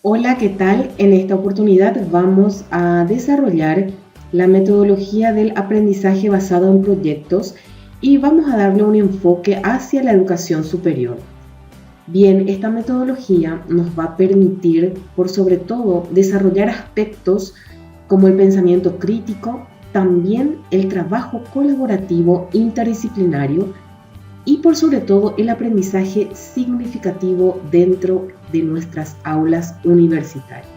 Hola, ¿qué tal? En esta oportunidad vamos a desarrollar la metodología del aprendizaje basado en proyectos y vamos a darle un enfoque hacia la educación superior. Bien, esta metodología nos va a permitir, por sobre todo, desarrollar aspectos como el pensamiento crítico, también el trabajo colaborativo interdisciplinario y por sobre todo el aprendizaje significativo dentro de nuestras aulas universitarias.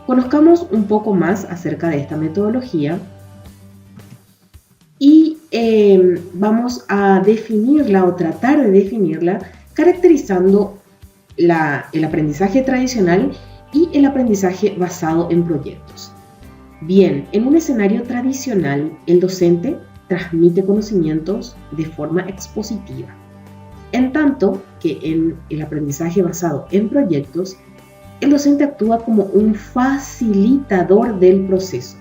Conozcamos un poco más acerca de esta metodología y vamos a definirla o tratar de definirla caracterizando el aprendizaje tradicional y el aprendizaje basado en proyectos. Bien, en un escenario tradicional, el docente transmite conocimientos de forma expositiva, en tanto que en el aprendizaje basado en proyectos, el docente actúa como un facilitador del proceso.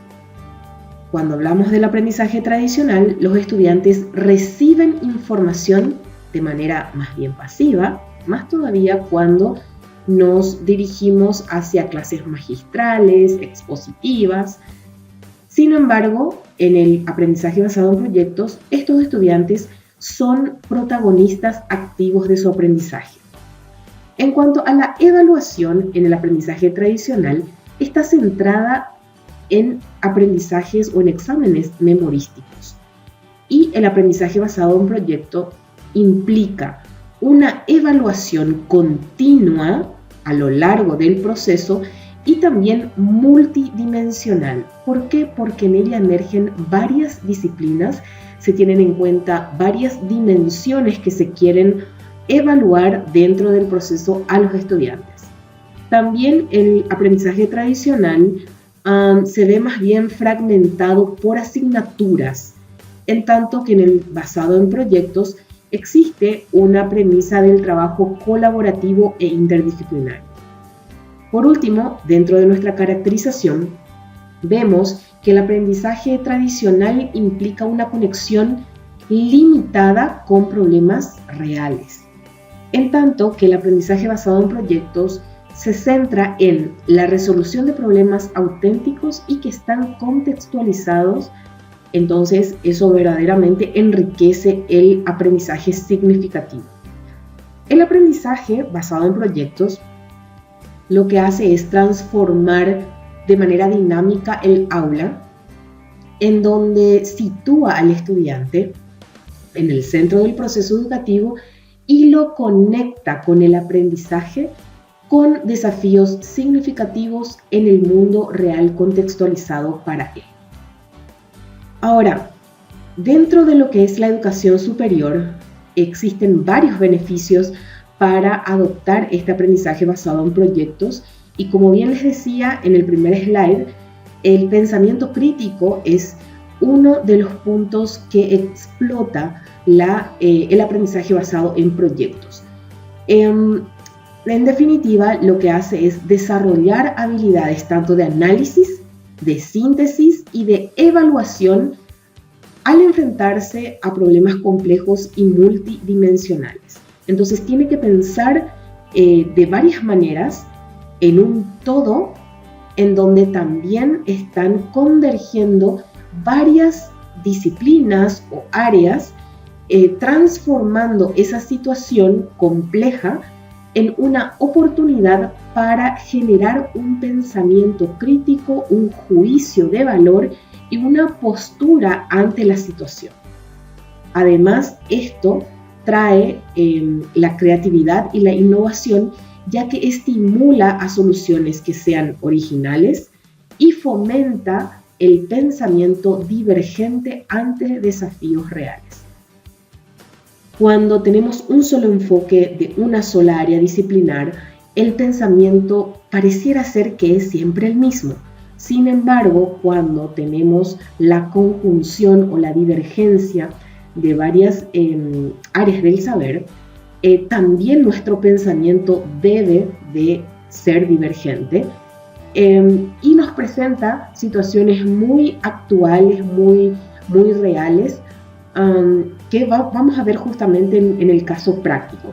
Cuando hablamos del aprendizaje tradicional, los estudiantes reciben información de manera más bien pasiva, más todavía cuando nos dirigimos hacia clases magistrales, expositivas. Sin embargo, en el aprendizaje basado en proyectos, estos estudiantes son protagonistas activos de su aprendizaje. En cuanto a la evaluación en el aprendizaje tradicional, está centrada en aprendizajes o en exámenes memorísticos. Y el aprendizaje basado en proyecto implica una evaluación continua a lo largo del proceso y también multidimensional. ¿Por qué? Porque en ella emergen varias disciplinas, se tienen en cuenta varias dimensiones que se quieren evaluar dentro del proceso a los estudiantes. También el aprendizaje tradicional se ve más bien fragmentado por asignaturas, en tanto que en el basado en proyectos existe una premisa del trabajo colaborativo e interdisciplinario. Por último, dentro de nuestra caracterización, vemos que el aprendizaje tradicional implica una conexión limitada con problemas reales, en tanto que el aprendizaje basado en proyectos se centra en la resolución de problemas auténticos y que están contextualizados. Entonces, eso verdaderamente enriquece el aprendizaje significativo. El aprendizaje basado en proyectos lo que hace es transformar de manera dinámica el aula, en donde sitúa al estudiante en el centro del proceso educativo y lo conecta con el aprendizaje con desafíos significativos en el mundo real contextualizado para él. Ahora, dentro de lo que es la educación superior, existen varios beneficios para adoptar este aprendizaje basado en proyectos y como bien les decía en el primer slide, el pensamiento crítico es uno de los puntos que explota el aprendizaje basado en proyectos. En definitiva, lo que hace es desarrollar habilidades tanto de análisis, de síntesis y de evaluación al enfrentarse a problemas complejos y multidimensionales. Entonces tiene que pensar de varias maneras en un todo en donde también están convergiendo varias disciplinas o áreas, transformando esa situación compleja en una oportunidad para generar un pensamiento crítico, un juicio de valor y una postura ante la situación. Además, esto trae la creatividad y la innovación, ya que estimula a soluciones que sean originales y fomenta el pensamiento divergente ante desafíos reales. Cuando tenemos un solo enfoque de una sola área disciplinar, el pensamiento pareciera ser que es siempre el mismo. Sin embargo, cuando tenemos la conjunción o la divergencia de varias áreas del saber, también nuestro pensamiento debe de ser divergente y nos presenta situaciones muy actuales, muy reales, que vamos a ver justamente en el caso práctico.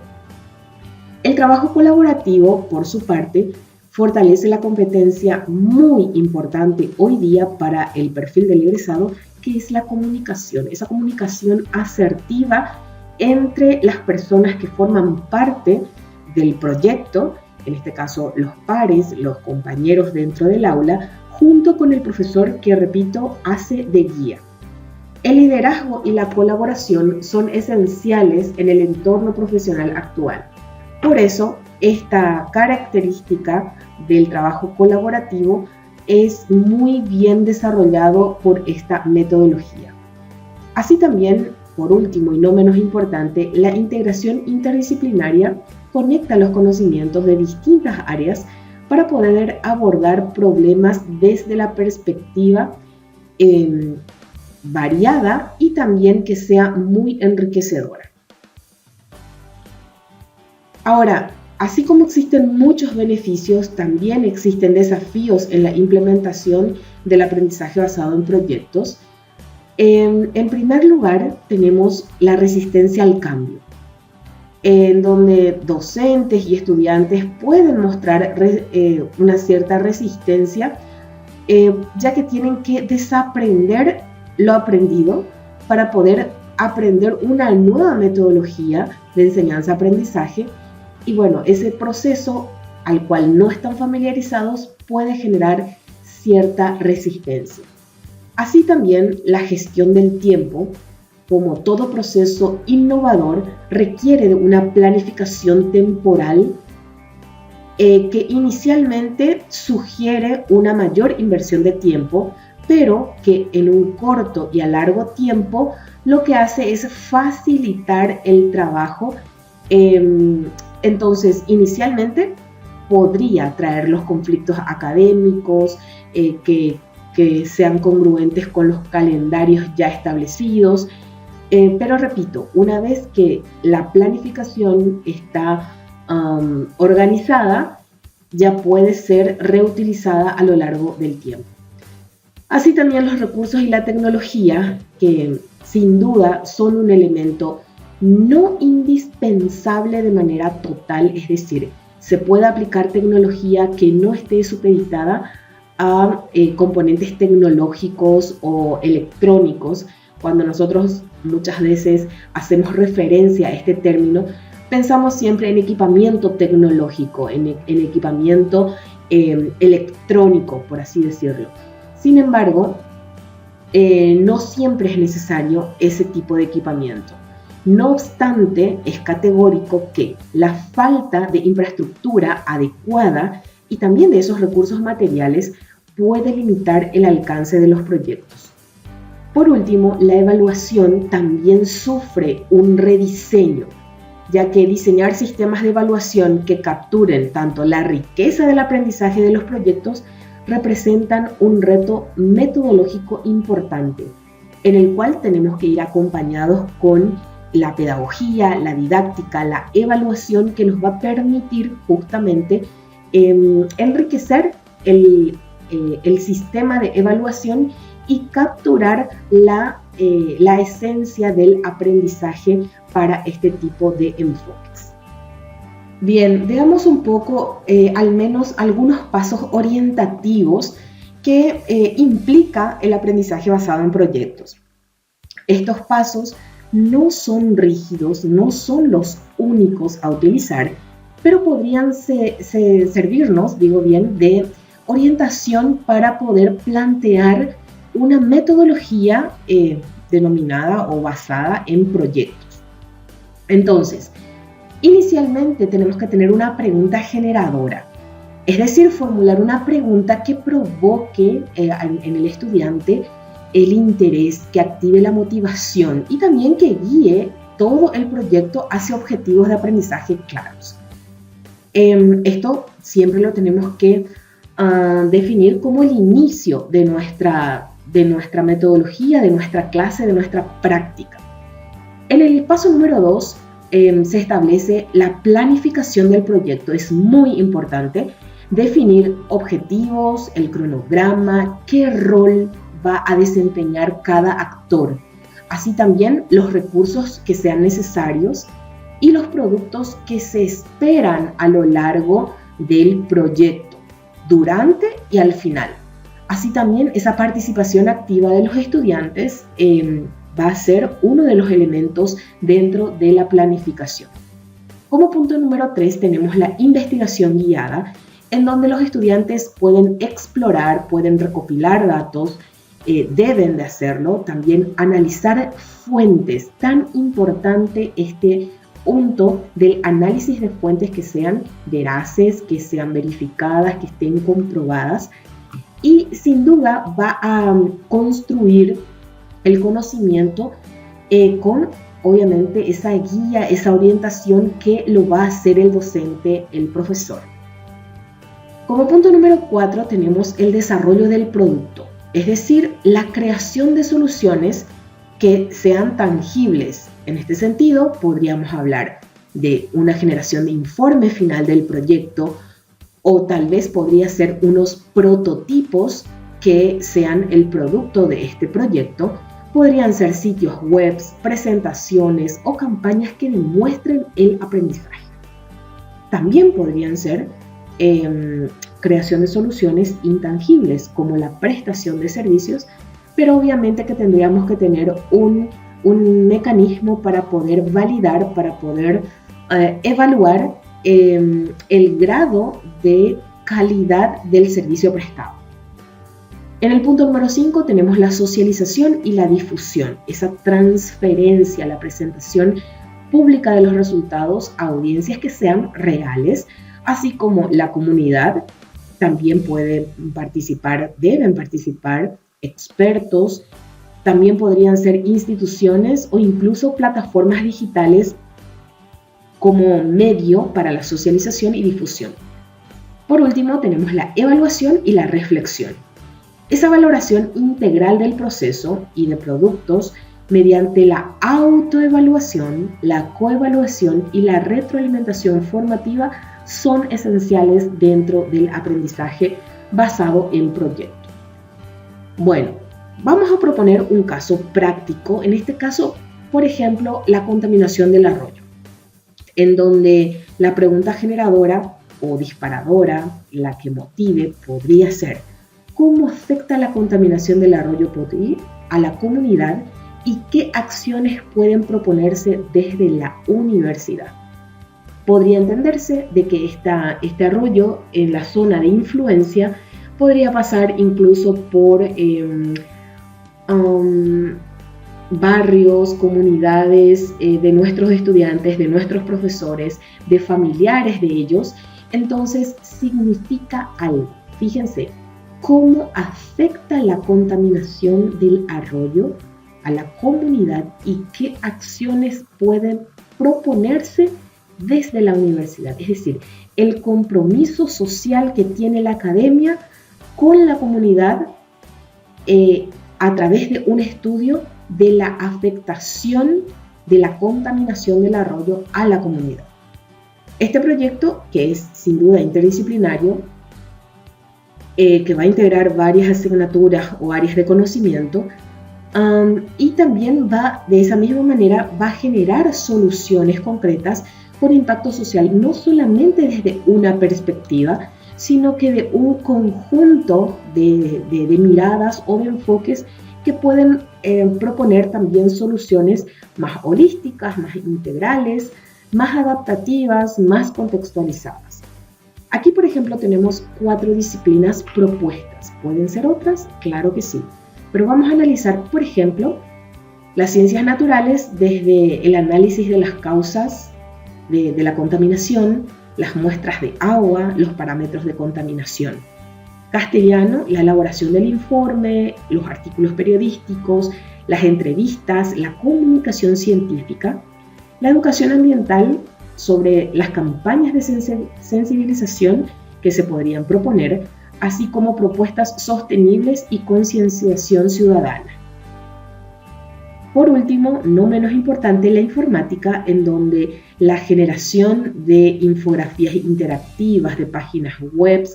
El trabajo colaborativo, por su parte, fortalece la competencia muy importante hoy día para el perfil del egresado, que es la comunicación, esa comunicación asertiva entre las personas que forman parte del proyecto, en este caso los pares, los compañeros dentro del aula, junto con el profesor que, repito, hace de guía. El liderazgo y la colaboración son esenciales en el entorno profesional actual. Por eso, esta característica del trabajo colaborativo es muy bien desarrollado por esta metodología. Así también, por último y no menos importante, la integración interdisciplinaria conecta los conocimientos de distintas áreas para poder abordar problemas desde la perspectiva variada y también que sea muy enriquecedora. Ahora, así como existen muchos beneficios, también existen desafíos en la implementación del aprendizaje basado en proyectos. En primer lugar, tenemos la resistencia al cambio, en donde docentes y estudiantes pueden mostrar una cierta resistencia, ya que tienen que desaprender lo aprendido para poder aprender una nueva metodología de enseñanza-aprendizaje. Y bueno, ese proceso al cual no están familiarizados puede generar cierta resistencia. Así también la gestión del tiempo, como todo proceso innovador, requiere de una planificación temporal que inicialmente sugiere una mayor inversión de tiempo, pero que en un corto y a largo tiempo lo que hace es facilitar el trabajo. Entonces, inicialmente podría traer los conflictos académicos que sean congruentes con los calendarios ya establecidos, pero repito, una vez que la planificación está organizada, ya puede ser reutilizada a lo largo del tiempo. Así también los recursos y la tecnología, que sin duda son un elemento no indispensable de manera total, es decir, se puede aplicar tecnología que no esté supeditada a componentes tecnológicos o electrónicos. Cuando nosotros muchas veces hacemos referencia a este término, pensamos siempre en equipamiento tecnológico, en equipamiento electrónico, por así decirlo. Sin embargo, no siempre es necesario ese tipo de equipamiento. No obstante, es categórico que la falta de infraestructura adecuada y también de esos recursos materiales puede limitar el alcance de los proyectos. Por último, la evaluación también sufre un rediseño, ya que diseñar sistemas de evaluación que capturen tanto la riqueza del aprendizaje de los proyectos representan un reto metodológico importante, en el cual tenemos que ir acompañados con la pedagogía, la didáctica, la evaluación que nos va a permitir justamente enriquecer el sistema de evaluación y capturar la esencia del aprendizaje para este tipo de enfoques. Bien, veamos un poco al menos algunos pasos orientativos que implica el aprendizaje basado en proyectos. Estos pasos no son rígidos, no son los únicos a utilizar, pero podrían servirnos, digo bien, de orientación para poder plantear una metodología denominada o basada en proyectos. Entonces, inicialmente tenemos que tener una pregunta generadora, es decir, formular una pregunta que provoque en el estudiante el interés, que active la motivación y también que guíe todo el proyecto hacia objetivos de aprendizaje claros. Esto siempre lo tenemos que definir como el inicio de nuestra metodología, de nuestra clase, de nuestra práctica. En el paso número 2 se establece la planificación del proyecto. Es muy importante definir objetivos, el cronograma, qué rol va a desempeñar cada actor, así también los recursos que sean necesarios y los productos que se esperan a lo largo del proyecto. durante y al final. Así también esa participación activa de los estudiantes va a ser uno de los elementos dentro de la planificación. Como punto número 3 tenemos la investigación guiada, en donde los estudiantes pueden explorar, pueden recopilar datos, deben de hacerlo, también analizar fuentes. Tan importante este punto del análisis de fuentes que sean veraces, que sean verificadas, que estén comprobadas, y sin duda va a construir el conocimiento con obviamente esa guía, esa orientación que lo va a hacer el docente, el profesor. Como punto número 4 tenemos el desarrollo del producto, es decir, la creación de soluciones que sean tangibles. En este sentido, podríamos hablar de una generación de informe final del proyecto, o tal vez podría ser unos prototipos que sean el producto de este proyecto. Podrían ser sitios web, presentaciones o campañas que demuestren el aprendizaje. También podrían ser creación de soluciones intangibles, como la prestación de servicios, pero obviamente que tendríamos que tener un mecanismo para poder validar, para poder evaluar el grado de calidad del servicio prestado. En el punto número 5 tenemos la socialización y la difusión, esa transferencia, la presentación pública de los resultados a audiencias que sean reales, así como la comunidad también puede participar, deben participar expertos, también podrían ser instituciones o incluso plataformas digitales como medio para la socialización y difusión. Por último, tenemos la evaluación y la reflexión. Esa valoración integral del proceso y de productos mediante la autoevaluación, la coevaluación y la retroalimentación formativa son esenciales dentro del aprendizaje basado en proyecto. Bueno, vamos a proponer un caso práctico, en este caso, por ejemplo, la contaminación del arroyo, en donde la pregunta generadora o disparadora, la que motive, podría ser: ¿cómo afecta la contaminación del arroyo Potí a la comunidad y qué acciones pueden proponerse desde la universidad? Podría entenderse de que este arroyo en la zona de influencia podría pasar incluso por barrios, comunidades de nuestros estudiantes, de nuestros profesores, de familiares de ellos. Entonces significa algo. Fíjense, ¿cómo afecta la contaminación del arroyo a la comunidad y qué acciones pueden proponerse desde la universidad? Es decir, el compromiso social que tiene la academia con la comunidad a través de un estudio de la afectación de la contaminación del arroyo a la comunidad. Este proyecto, que es sin duda interdisciplinario, que va a integrar varias asignaturas o áreas de conocimiento, y también de esa misma manera va a generar soluciones concretas con impacto social, no solamente desde una perspectiva, sino que de un conjunto de miradas o de enfoques que pueden proponer también soluciones más holísticas, más integrales, más adaptativas, más contextualizadas. Aquí, por ejemplo, tenemos 4 disciplinas propuestas. ¿Pueden ser otras? Claro que sí. Pero vamos a analizar, por ejemplo, las ciencias naturales desde el análisis de las causas de la contaminación, las muestras de agua, los parámetros de contaminación. Castellano, la elaboración del informe, los artículos periodísticos, las entrevistas, la comunicación científica. La educación ambiental, sobre las campañas de sensibilización que se podrían proponer, así como propuestas sostenibles y concienciación ciudadana. Por último, no menos importante, la informática, en donde la generación de infografías interactivas, de páginas web,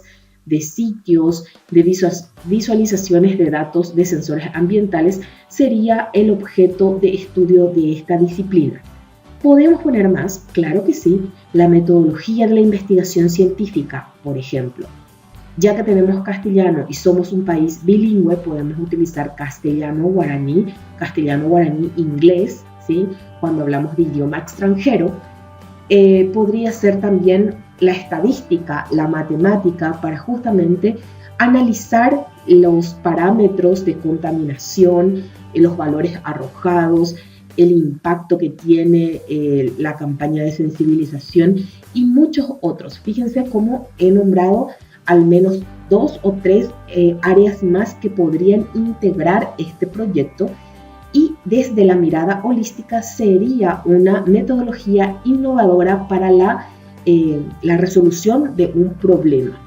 de sitios, de visualizaciones de datos de sensores ambientales sería el objeto de estudio de esta disciplina. ¿Podemos poner más? Claro que sí. La metodología de la investigación científica, por ejemplo. Ya que tenemos castellano y somos un país bilingüe, podemos utilizar castellano-guaraní, castellano-guaraní-inglés, ¿sí? Cuando hablamos de idioma extranjero. Podría ser también la estadística, la matemática, para justamente analizar los parámetros de contaminación, los valores arrojados, el impacto que tiene la campaña de sensibilización y muchos otros. Fíjense cómo he nombrado al menos 2 o 3 áreas más que podrían integrar este proyecto, y desde la mirada holística sería una metodología innovadora para la resolución de un problema.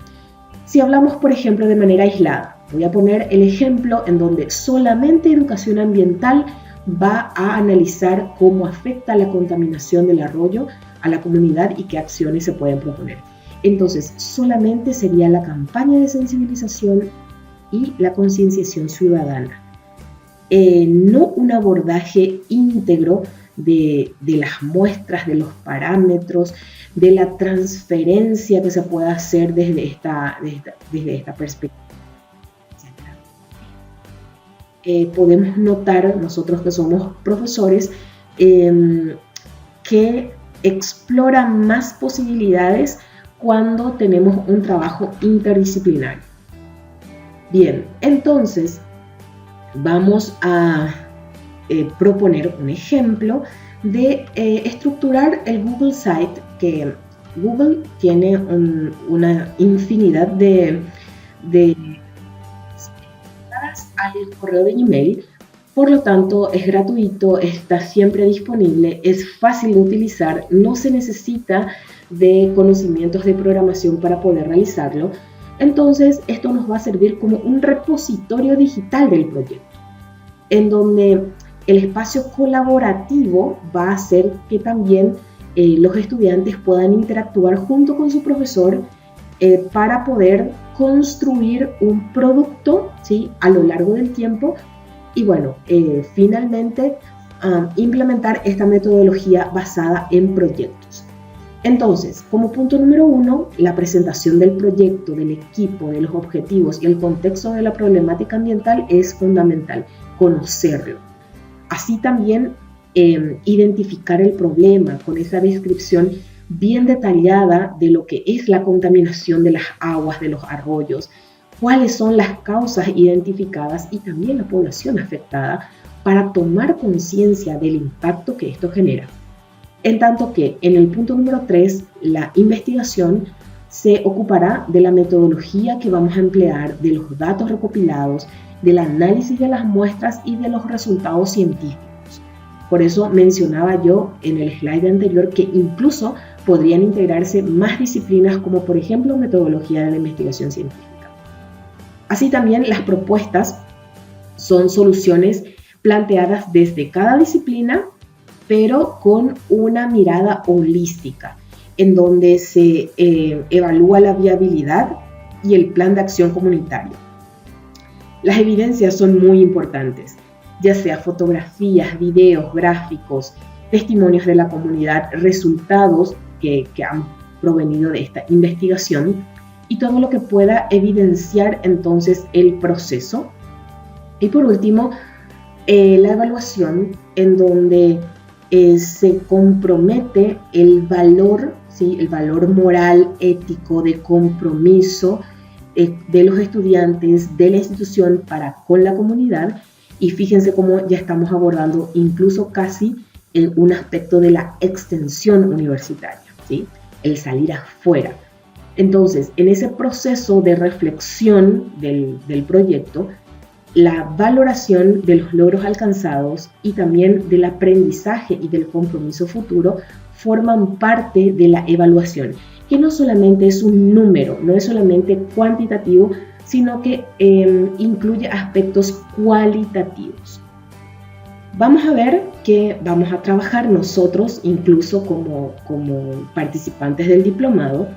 Si hablamos, por ejemplo, de manera aislada, voy a poner el ejemplo en donde solamente educación ambiental va a analizar cómo afecta la contaminación del arroyo a la comunidad y qué acciones se pueden proponer. Entonces, solamente sería la campaña de sensibilización y la concienciación ciudadana. No un abordaje íntegro de las muestras, de los parámetros, de la transferencia que se pueda hacer desde esta perspectiva. Podemos notar, nosotros que somos profesores, que exploran más posibilidades cuando tenemos un trabajo interdisciplinario. Bien, entonces vamos a proponer un ejemplo de estructurar el Google Site, que Google tiene una infinidad de al correo de email, por lo tanto es gratuito, está siempre disponible, es fácil de utilizar, no se necesita de conocimientos de programación para poder realizarlo. Entonces esto nos va a servir como un repositorio digital del proyecto, en donde el espacio colaborativo va a hacer que también los estudiantes puedan interactuar junto con su profesor para poder construir un producto, ¿sí?, a lo largo del tiempo y bueno, finalmente implementar esta metodología basada en proyectos. Entonces, como punto número 1, la presentación del proyecto, del equipo, de los objetivos y el contexto de la problemática ambiental es fundamental, conocerlo. Así también identificar el problema con esa descripción bien detallada de lo que es la contaminación de las aguas, de los arroyos, cuáles son las causas identificadas y también la población afectada para tomar conciencia del impacto que esto genera. En tanto que en el punto número 3, la investigación se ocupará de la metodología que vamos a emplear, de los datos recopilados, del análisis de las muestras y de los resultados científicos. Por eso mencionaba yo en el slide anterior que incluso podrían integrarse más disciplinas como por ejemplo metodología de la investigación científica. Así también las propuestas son soluciones planteadas desde cada disciplina, pero con una mirada holística, en donde se evalúa la viabilidad y el plan de acción comunitario. Las evidencias son muy importantes, ya sea fotografías, videos, gráficos, testimonios de la comunidad, resultados que han provenido de esta investigación y todo lo que pueda evidenciar entonces el proceso. Y por último, la evaluación, en donde se compromete el valor, ¿sí?, el valor moral, ético, de compromiso de los estudiantes, de la institución para con la comunidad. Y fíjense cómo ya estamos abordando incluso casi un aspecto de la extensión universitaria, ¿sí?, el salir afuera. Entonces, en ese proceso de reflexión del proyecto, la valoración de los logros alcanzados y también del aprendizaje y del compromiso futuro forman parte de la evaluación, que no solamente es un número, no es solamente cuantitativo, sino que incluye aspectos cualitativos. Vamos a ver que vamos a trabajar nosotros, incluso como participantes del diplomado,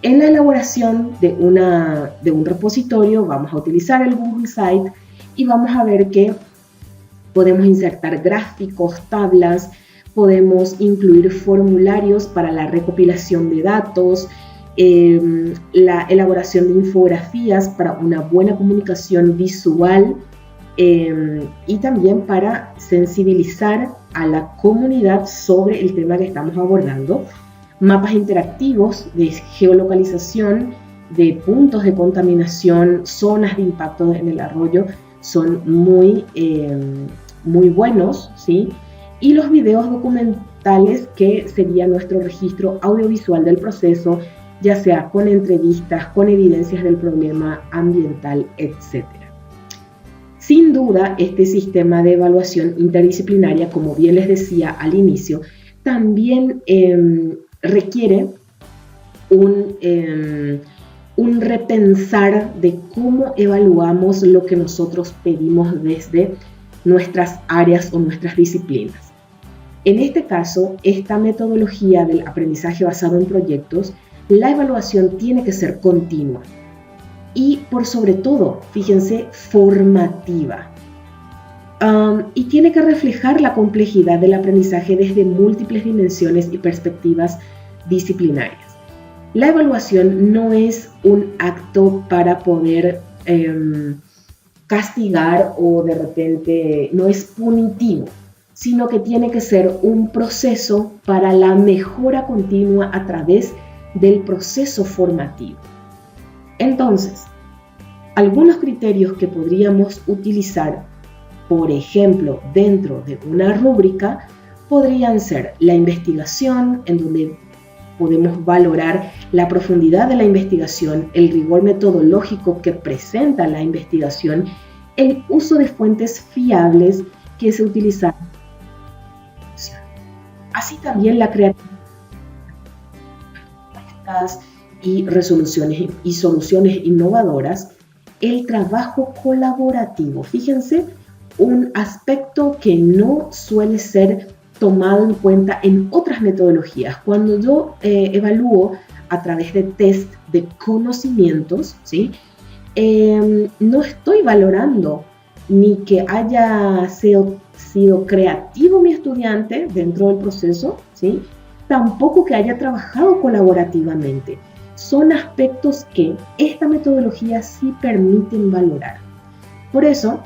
en la elaboración de un repositorio. Vamos a utilizar el Google Site y vamos a ver que podemos insertar gráficos, tablas, podemos incluir formularios para la recopilación de datos, la elaboración de infografías para una buena comunicación visual y también para sensibilizar a la comunidad sobre el tema que estamos abordando, mapas interactivos de geolocalización, de puntos de contaminación, zonas de impacto en el arroyo, son muy buenos, ¿sí? Y los videos documentales, que sería nuestro registro audiovisual del proceso, ya sea con entrevistas, con evidencias del problema ambiental, etc. Sin duda, este sistema de evaluación interdisciplinaria, como bien les decía al inicio, también requiere un repensar de cómo evaluamos lo que nosotros pedimos desde nuestras áreas o nuestras disciplinas. En este caso, esta metodología del aprendizaje basado en proyectos, la evaluación tiene que ser continua y, por sobre todo, fíjense, formativa. Y tiene que reflejar la complejidad del aprendizaje desde múltiples dimensiones y perspectivas disciplinarias. La evaluación no es un acto para poder castigar o de repente no es punitivo, sino que tiene que ser un proceso para la mejora continua a través del proceso formativo. Entonces, algunos criterios que podríamos utilizar, por ejemplo, dentro de una rúbrica, podrían ser la investigación, en donde podemos valorar la profundidad de la investigación, el rigor metodológico que presenta la investigación, el uso de fuentes fiables que se utilizan, así también la creatividad y resoluciones y soluciones innovadoras, el trabajo colaborativo. Fíjense, un aspecto que no suele ser tomado en cuenta en otras metodologías. Cuando yo evalúo a través de test de conocimientos, ¿sí? No estoy valorando ni que haya sido creativo mi estudiante dentro del proceso, ¿sí? Tampoco que haya trabajado colaborativamente. Son aspectos que esta metodología sí permiten valorar. Por eso,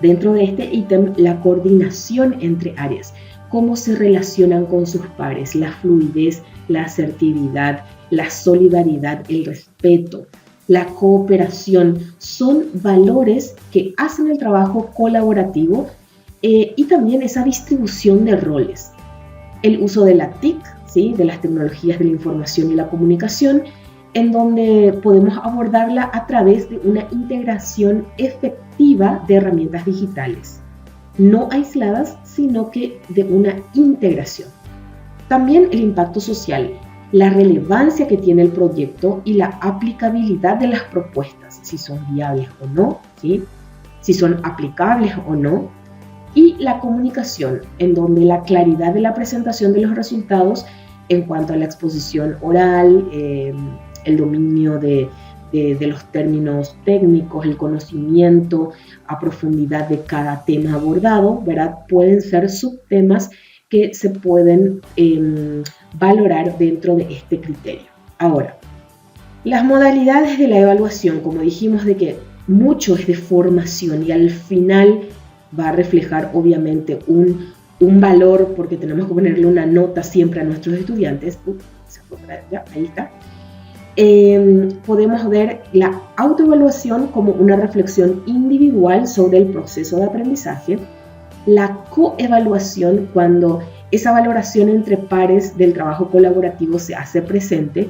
dentro de este ítem, la coordinación entre áreas, cómo se relacionan con sus pares, la fluidez, la asertividad, la solidaridad, el respeto, la cooperación, son valores que hacen el trabajo colaborativo y también esa distribución de roles. El uso de la TIC, ¿sí? De las tecnologías de la información y la comunicación, en donde podemos abordarla a través de una integración efectiva de herramientas digitales, no aisladas, sino que de una integración. También el impacto social, la relevancia que tiene el proyecto y la aplicabilidad de las propuestas, si son viables o no, ¿sí? Si son aplicables o no. Y la comunicación, en donde la claridad de la presentación de los resultados en cuanto a la exposición oral, el dominio de los términos técnicos, el conocimiento a profundidad de cada tema abordado, ¿verdad? Pueden ser subtemas que se pueden valorar dentro de este criterio. Ahora, las modalidades de la evaluación, como dijimos, de que mucho es de formación y al final va a reflejar obviamente un valor, porque tenemos que ponerle una nota siempre a nuestros estudiantes. Ya, ahí está. Podemos ver la autoevaluación como una reflexión individual sobre el proceso de aprendizaje, la coevaluación cuando esa valoración entre pares del trabajo colaborativo se hace presente,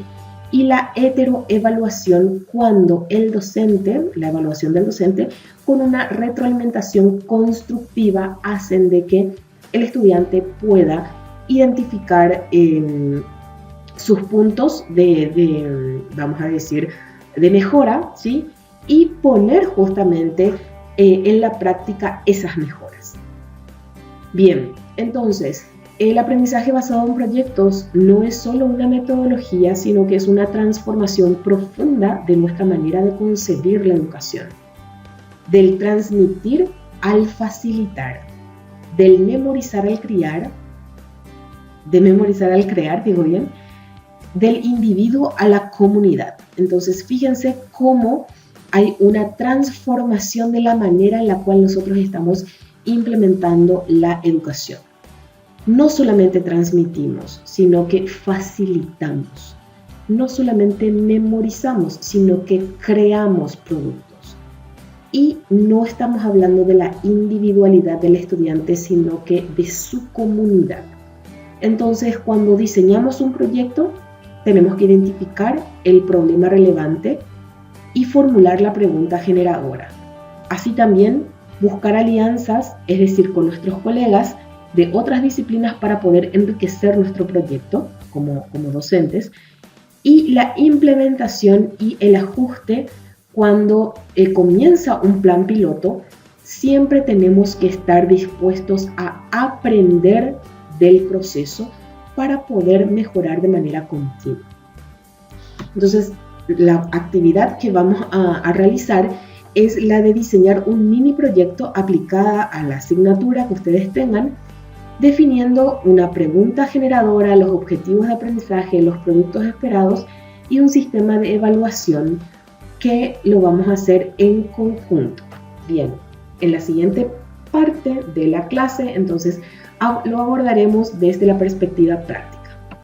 y la heteroevaluación cuando el docente, la evaluación del docente, con una retroalimentación constructiva hacen de que el estudiante pueda identificar sus puntos vamos a decir, de mejora, ¿sí? Y poner justamente en la práctica esas mejoras. Bien, entonces, el aprendizaje basado en proyectos no es solo una metodología, sino que es una transformación profunda de nuestra manera de concebir la educación. Del transmitir al facilitar, del memorizar al crear, digo bien, del individuo a la comunidad. Entonces, fíjense cómo hay una transformación de la manera en la cual nosotros estamos implementando la educación. No solamente transmitimos, sino que facilitamos. No solamente memorizamos, sino que creamos productos. Y no estamos hablando de la individualidad del estudiante, sino que de su comunidad. Entonces, cuando diseñamos un proyecto, tenemos que identificar el problema relevante y formular la pregunta generadora. Así también, buscar alianzas, es decir, con nuestros colegas de otras disciplinas para poder enriquecer nuestro proyecto como docentes, y la implementación y el ajuste cuando comienza un plan piloto. Siempre tenemos que estar dispuestos a aprender del proceso para poder mejorar de manera continua. Entonces, la actividad que vamos a realizar es la de diseñar un mini proyecto aplicada a la asignatura que ustedes tengan, definiendo una pregunta generadora, los objetivos de aprendizaje, los productos esperados y un sistema de evaluación que lo vamos a hacer en conjunto. Bien, en la siguiente parte de la clase, entonces, lo abordaremos desde la perspectiva práctica.